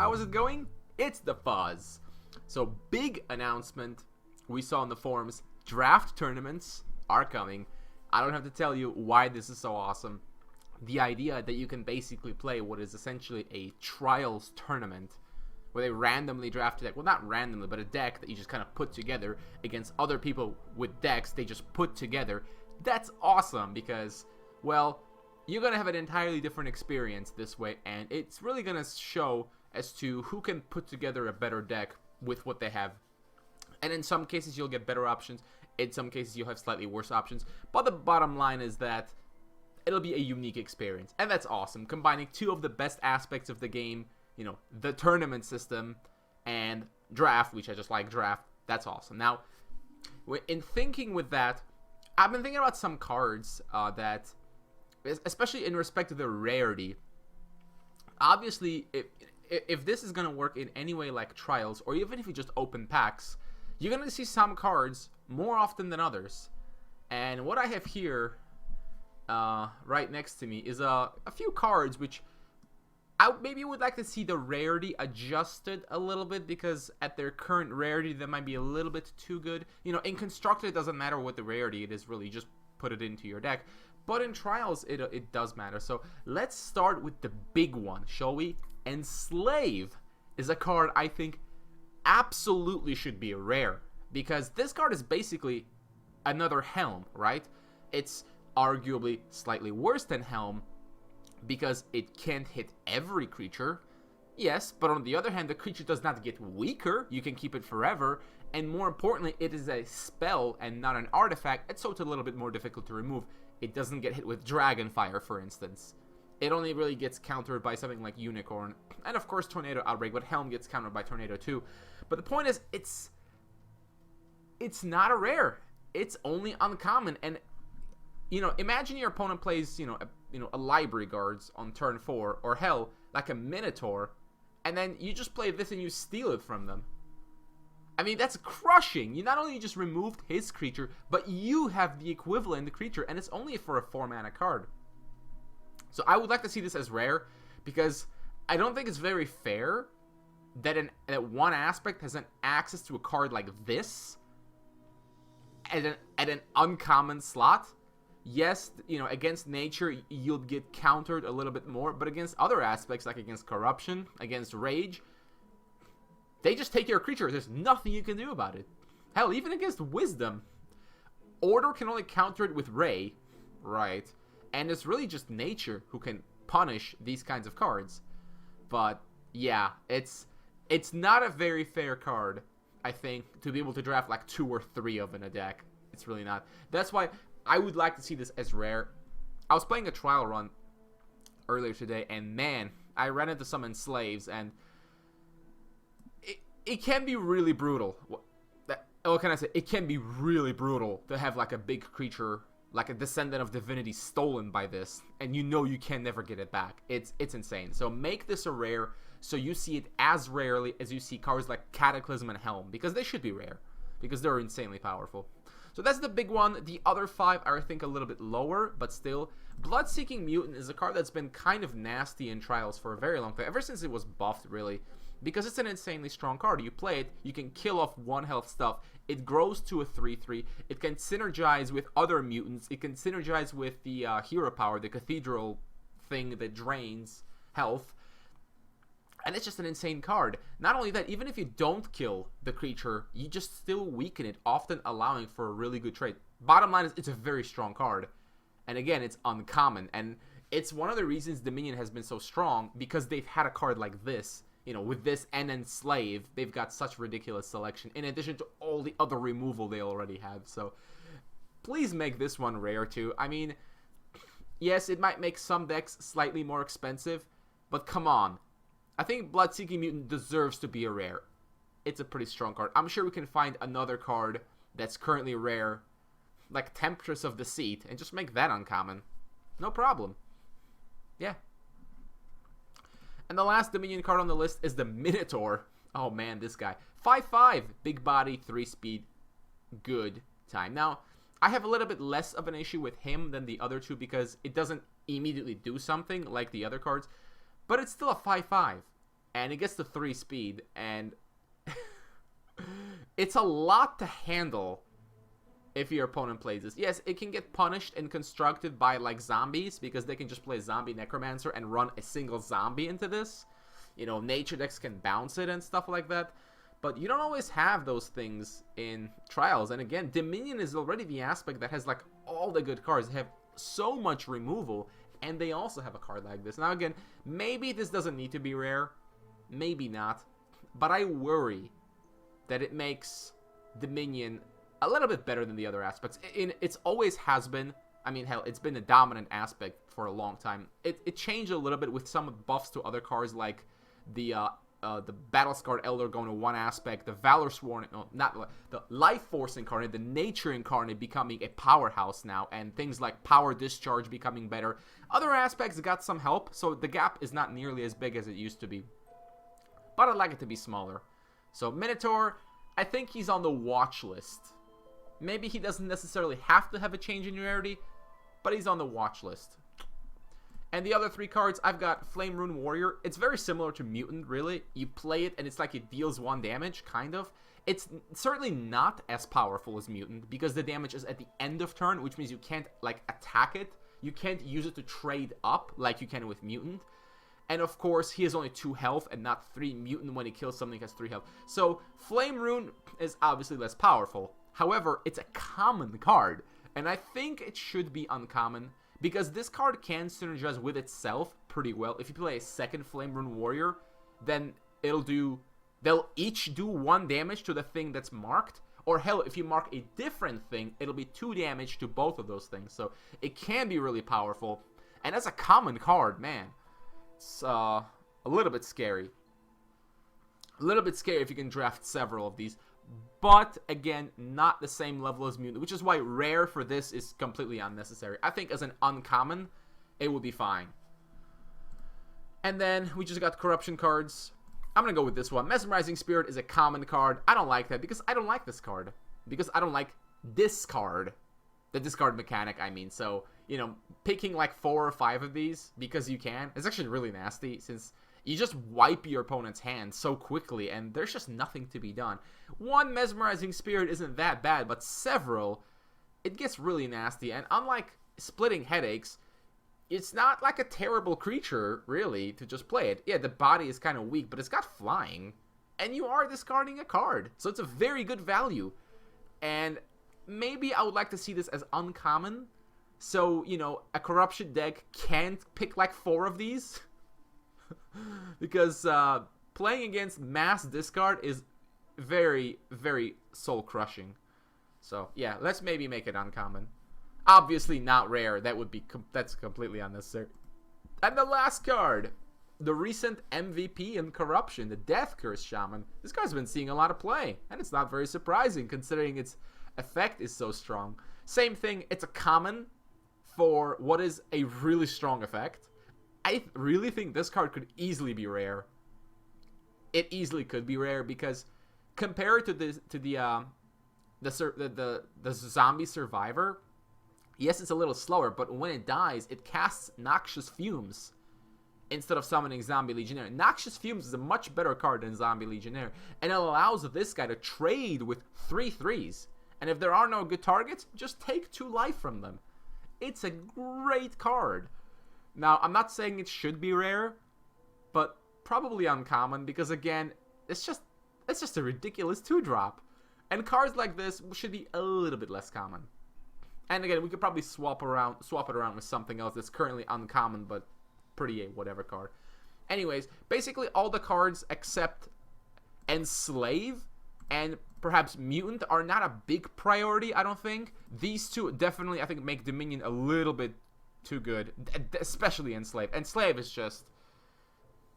How is it going? It's the Fuzz. So, big announcement we saw in the forums. Draft tournaments are coming. I don't have to tell you why this is so awesome. The idea that you can basically play what is essentially a trials tournament where they randomly draft a deck. Well, not randomly, but a deck that you just kind of put together against other people with decks they just put together. That's awesome because, well, you're going to have an entirely different experience this way, and it's really going to show as to who can put together a better deck with what they have. And in some cases, you'll get better options. In some cases, you'll have slightly worse options. But the bottom line is that it'll be a unique experience. And that's awesome. Combining two of the best aspects of the game, you know, the tournament system and draft, which I just like draft. That's awesome. Now, in thinking with that, I've been thinking about some cards that, especially in respect to their rarity. Obviously, if this is going to work in any way like trials, or even if you just open packs, you're going to see some cards more often than others. And what I have here right next to me is a few cards which I maybe would like to see the rarity adjusted a little bit, because at their current rarity they might be a little bit too good. You know, in Constructed it doesn't matter what the rarity it is, really, you just put it into your deck. But in Trials it does matter. So let's start with the big one, shall we? Enslave is a card I think absolutely should be a rare, because this card is basically another Helm, right? It's arguably slightly worse than Helm because it can't hit every creature. Yes, but on the other hand, the creature does not get weaker. You can keep it forever. And more importantly, it is a spell and not an artifact, and so it's a little bit more difficult to remove. It doesn't get hit with Dragonfire, for instance. It only really gets countered by something like Unicorn, and of course Tornado Outbreak, but Helm gets countered by Tornado too. But the point is, it's not a rare. It's only uncommon. And you know, imagine your opponent plays, a Library Guards on turn 4, or hell, like a Minotaur, and then you just play this and you steal it from them. I mean, that's crushing. You not only just removed his creature, but you have the equivalent creature, and it's only for a 4-mana card. So I would like to see this as rare, because I don't think it's very fair that one aspect has an access to a card like this at an uncommon slot. Yes, against nature, you'll get countered a little bit more, but against other aspects, like against corruption, against rage, they just take your creature. There's nothing you can do about it. Hell, even against wisdom, order can only counter it with Ray, right? And it's really just nature who can punish these kinds of cards. But yeah, it's not a very fair card, I think, to be able to draft like 2 or 3 of in a deck. It's really not. That's why I would like to see this as rare. I was playing a trial run earlier today, and man, I ran into some Enslaves, and it can be really brutal. What can I say? It can be really brutal to have like a big creature, like a Descendant of Divinity, stolen by this, and you can never get it back. It's insane. So make this a rare, so you see it as rarely as you see cards like Cataclysm and Helm, because they should be rare, because they're insanely powerful. So that's the big one. The other 5 are, I think, a little bit lower, but still. Bloodsucking Mutant is a card that's been kind of nasty in Trials for a very long time, ever since it was buffed, really, because it's an insanely strong card. You play it, you can kill off 1 health stuff, it grows to a 3/3, it can synergize with other mutants, it can synergize with the hero power, the cathedral thing that drains health, and it's just an insane card. Not only that, even if you don't kill the creature, you just still weaken it, often allowing for a really good trade. Bottom line is, it's a very strong card. And again, it's uncommon. And it's one of the reasons Dominion has been so strong, because they've had a card like this. With this and Enslave, they've got such ridiculous selection, in addition to all the other removal they already have. So please make this one rare too. I mean, yes, it might make some decks slightly more expensive, but come on. I think Bloodsucking Mutant deserves to be a rare. It's a pretty strong card. I'm sure we can find another card that's currently rare, like Temptress of Deceit, and just make that uncommon. No problem. Yeah. And the last Dominion card on the list is the Minotaur. Oh man, this guy. 5/5, big body, 3 speed, good time. Now, I have a little bit less of an issue with him than the other two, because it doesn't immediately do something like the other cards, but it's still a 5/5. and it gets to 3 speed, and it's a lot to handle if your opponent plays this. Yes, it can get punished and constructed by, like, zombies, because they can just play Zombie Necromancer and run a single zombie into this. You know, nature decks can bounce it and stuff like that. But you don't always have those things in Trials. And again, Dominion is already the aspect that has, like, all the good cards. They have so much removal, and they also have a card like this. Now, again, maybe this doesn't need to be rare. Maybe not. But I worry that it makes Dominion a little bit better than the other aspects. It's always has been. I mean, hell, it's been a dominant aspect for a long time. It changed a little bit with some buffs to other cards, like the Battle-Scarred Elder going to one aspect, the Valor Sworn, no, not the Life Force Incarnate, the Nature Incarnate becoming a powerhouse now, and things like Power Discharge becoming better. Other aspects got some help, so the gap is not nearly as big as it used to be. But I'd like it to be smaller. So Minotaur, I think he's on the watch list. Maybe he doesn't necessarily have to have a change in rarity, but he's on the watch list. And the other 3 cards, I've got Flame Rune Warrior. It's very similar to Mutant, really. You play it, and it's like it deals 1 damage, kind of. It's certainly not as powerful as Mutant, because the damage is at the end of turn, which means you can't, like, attack it. You can't use it to trade up, like you can with Mutant. And, of course, he has only 2 health and not 3. Mutant, when he kills something, has 3 health. So, Flame Rune is obviously less powerful. However, it's a common card, and I think it should be uncommon, because this card can synergize with itself pretty well. If you play a second Flame Rune Warrior, then they'll each do 1 damage to the thing that's marked, or hell, if you mark a different thing, it'll be 2 damage to both of those things. So it can be really powerful, and as a common card, man, it's a little bit scary. A little bit scary if you can draft several of these. But, again, not the same level as Mutant, which is why rare for this is completely unnecessary. I think as an uncommon, it would be fine. And then we just got corruption cards. I'm going to go with this one. Mesmerizing Spirit is a common card. I don't like that because I don't like this card. Because I don't like this card. The discard mechanic, I mean. So, you know, picking like 4 or 5 of these because you can, it's actually really nasty since you just wipe your opponent's hand so quickly, and there's just nothing to be done. 1 Mesmerizing Spirit isn't that bad, but several, it gets really nasty. And unlike Splitting Headaches, it's not like a terrible creature, really, to just play it. Yeah, the body is kind of weak, but it's got flying, and you are discarding a card. So it's a very good value. And maybe I would like to see this as uncommon. So, you know, a Corruption deck can't pick like 4 of these. Because playing against mass discard is very, very soul-crushing. So, yeah, let's maybe make it uncommon. Obviously not rare. That's completely unnecessary. And the last card, the recent MVP in Corruption, the Death Curse Shaman. This card's been seeing a lot of play, and it's not very surprising considering its effect is so strong. Same thing, it's a common for what is a really strong effect. I really think this card could easily be rare. It easily could be rare because compared to the zombie survivor, yes, it's a little slower, but when it dies, it casts Noxious Fumes instead of summoning Zombie Legionnaire. Noxious Fumes is a much better card than Zombie Legionnaire, and it allows this guy to trade with 3 3s. And if there are no good targets, just take 2 life from them. It's a great card. Now, I'm not saying it should be rare, but probably uncommon because, again, it's just a ridiculous 2-drop. And cards like this should be a little bit less common. And again, we could probably swap it around with something else that's currently uncommon, but pretty a whatever card. Anyways, basically all the cards except Enslave and perhaps Mutant are not a big priority, I don't think. These 2 definitely, I think, make Dominion a little bit too good, especially Enslave. Enslave is just,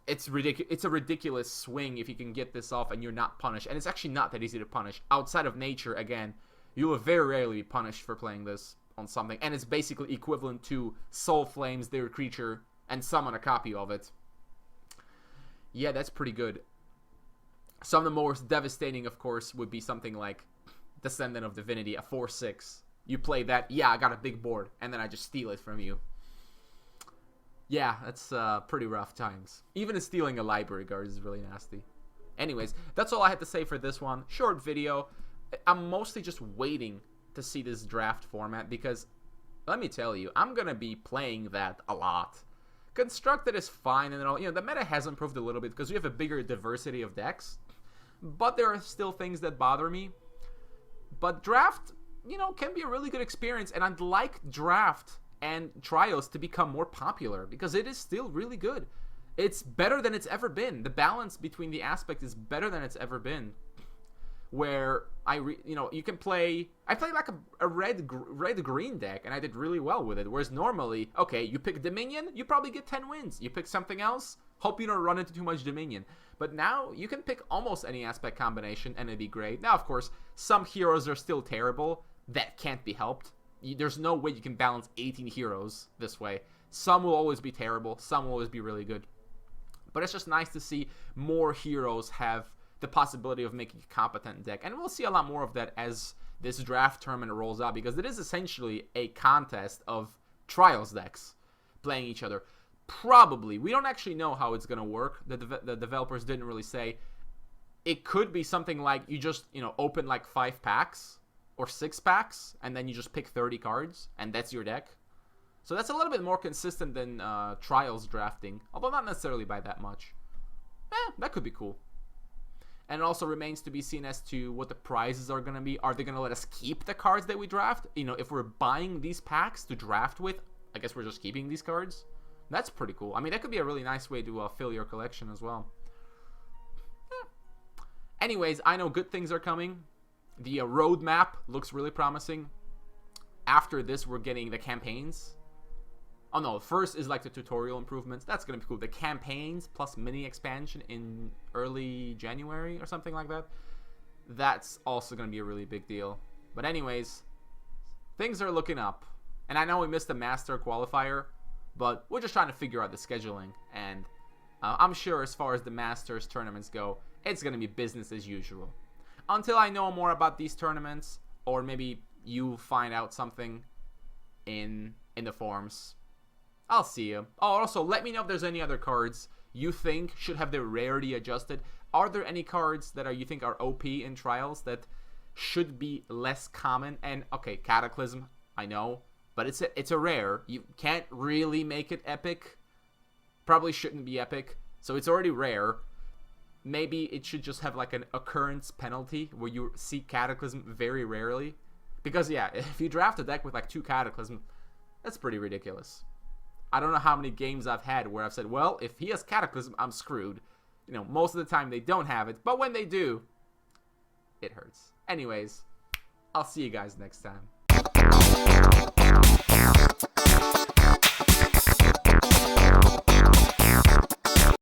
it's ridiculous. It's a ridiculous swing if you can get this off and you're not punished. And it's actually not that easy to punish. Outside of nature, again, you will very rarely be punished for playing this on something. And it's basically equivalent to Soul Flames their creature and summon a copy of it. Yeah, that's pretty good. Some of the most devastating, of course, would be something like Descendant of Divinity, a 4/6. You play that, yeah, I got a big board, and then I just steal it from you. Yeah, that's pretty rough times. Even stealing a library guard is really nasty. Anyways, that's all I had to say for this one. Short video. I'm mostly just waiting to see this draft format because, let me tell you, I'm going to be playing that a lot. Constructed is fine and all. You know, the meta has improved a little bit because we have a bigger diversity of decks. But there are still things that bother me. But draft, you know, can be a really good experience. And I'd like draft and trials to become more popular because it is still really good. It's better than it's ever been. The balance between the aspect is better than it's ever been. Where you can play. I played like a red-green deck, and I did really well with it. Whereas normally, okay, you pick Dominion, you probably get 10 wins. You pick something else, hope you don't run into too much Dominion. But now you can pick almost any aspect combination, and it'd be great. Now, of course, some heroes are still terrible. That can't be helped. There's no way you can balance 18 heroes this way. Some will always be terrible. Some will always be really good. But it's just nice to see more heroes have the possibility of making a competent deck. And we'll see a lot more of that as this draft tournament rolls out, because it is essentially a contest of trials decks playing each other. Probably. We don't actually know how it's going to work. The developers didn't really say. It could be something like you just, open like 5 packs or 6 packs, and then you just pick 30 cards, and that's your deck. So that's a little bit more consistent than trials drafting, although not necessarily by that much. That could be cool. And it also remains to be seen as to what the prizes are going to be. Are they going to let us keep the cards that we draft? If we're buying these packs to draft with, I guess we're just keeping these cards. That's pretty cool. I mean, that could be a really nice way to fill your collection as well. Anyways, I know good things are coming. The roadmap looks really promising. After this, we're getting the campaigns. Oh no, first is like the tutorial improvements. That's going to be cool. The campaigns plus mini expansion in early January or something like that. That's also going to be a really big deal. But anyways, things are looking up. And I know we missed the Master qualifier, but we're just trying to figure out the scheduling. And I'm sure as far as the Masters tournaments go, it's going to be business as usual. Until I know more about these tournaments, or maybe you find out something in the forums, I'll see you. Oh, also, let me know if there's any other cards you think should have their rarity adjusted. Are there any cards that you think are OP in trials that should be less common? And, okay, Cataclysm, I know, but it's a rare. You can't really make it epic. Probably shouldn't be epic, so it's already rare. Maybe it should just have like an occurrence penalty where you see Cataclysm very rarely. Because, yeah, if you draft a deck with like 2 Cataclysm, that's pretty ridiculous. I don't know how many games I've had where I've said, well, if he has Cataclysm, I'm screwed. Most of the time they don't have it, but when they do, it hurts. Anyways, I'll see you guys next time.